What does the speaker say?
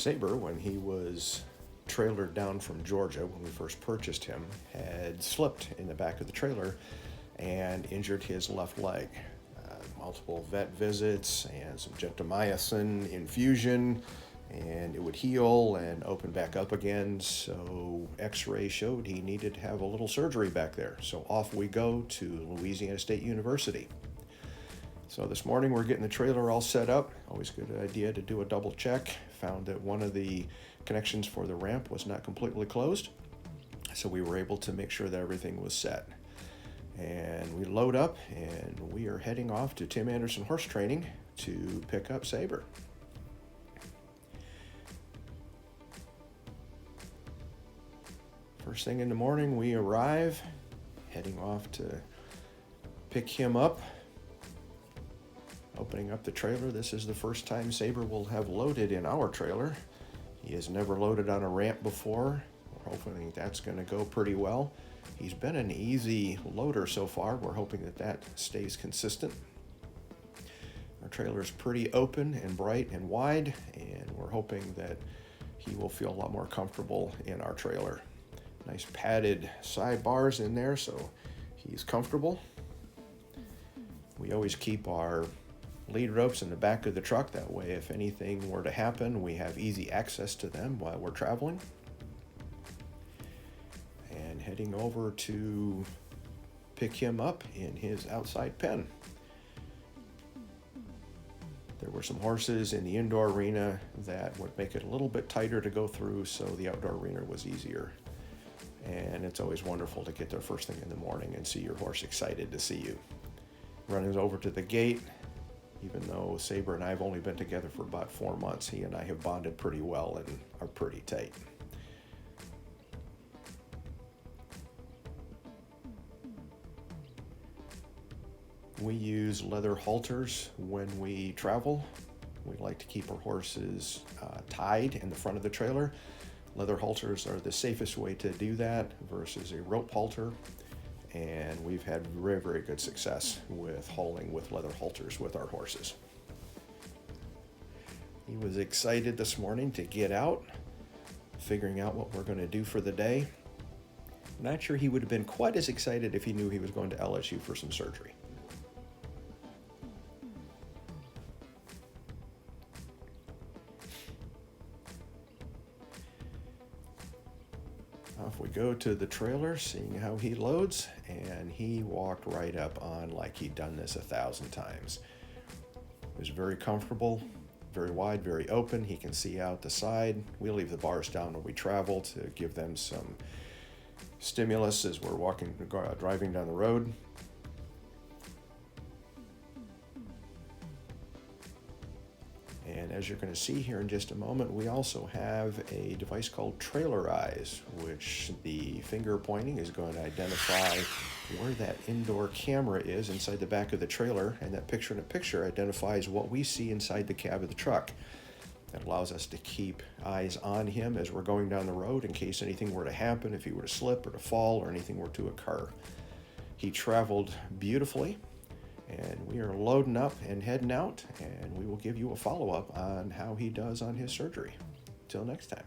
Sabre, when he was trailered down from Georgia when we first purchased him, had slipped in the back of the trailer and injured his left leg. Multiple vet visits and some gentamicin infusion, and it would heal and open back up again. So x-ray showed he needed to have a little surgery back there. So off we go to Louisiana State University. So this morning we're getting the trailer all set up. Always a good idea to do a double check. Found that one of the connections for the ramp was not completely closed. So we were able to make sure that everything was set. And we load up and we are heading off to Tim Anderson Horse Training to pick up Sabre. First thing in the morning we arrive, heading off to pick him up. Opening up the trailer, this is the first time Sabre will have loaded in our trailer. He has never loaded on a ramp before. We're hoping that's going to go pretty well. He's been an easy loader so far. We're hoping that that stays consistent. Our trailer is pretty open and bright and wide, and we're hoping that he will feel a lot more comfortable in our trailer. Nice padded sidebars in there, so he's comfortable. We always keep our lead ropes in the back of the truck. That way, if anything were to happen, we have easy access to them while we're traveling. And heading over to pick him up in his outside pen. There were some horses in the indoor arena that would make it a little bit tighter to go through, so the outdoor arena was easier. And it's always wonderful to get there first thing in the morning and see your horse excited to see you. Running over to the gate, even though Sabre and I have only been together for about 4 months, he and I have bonded pretty well and are pretty tight. We use leather halters when we travel. We like to keep our horses tied in the front of the trailer. Leather halters are the safest way to do that versus a rope halter. And we've had very, very good success with hauling with leather halters with our horses. He was excited this morning to get out, figuring out what we're going to do for the day. Not sure he would have been quite as excited if he knew he was going to LSU for some surgery. Off we go to the trailer, seeing how he loads, and he walked right up on like he'd done this 1,000 times. It was very comfortable, very wide, very open. He can see out the side. We leave the bars down when we travel to give them some stimulus as we're driving down the road. And as you're going to see here in just a moment, we also have a device called Trailer Eyes, which the finger pointing is going to identify where that indoor camera is inside the back of the trailer, and that picture-in-a-picture identifies what we see inside the cab of the truck. That allows us to keep eyes on him as we're going down the road in case anything were to happen, if he were to slip or to fall or anything were to occur. He traveled beautifully. And we are loading up and heading out, and we will give you a follow-up on how he does on his surgery. Till next time.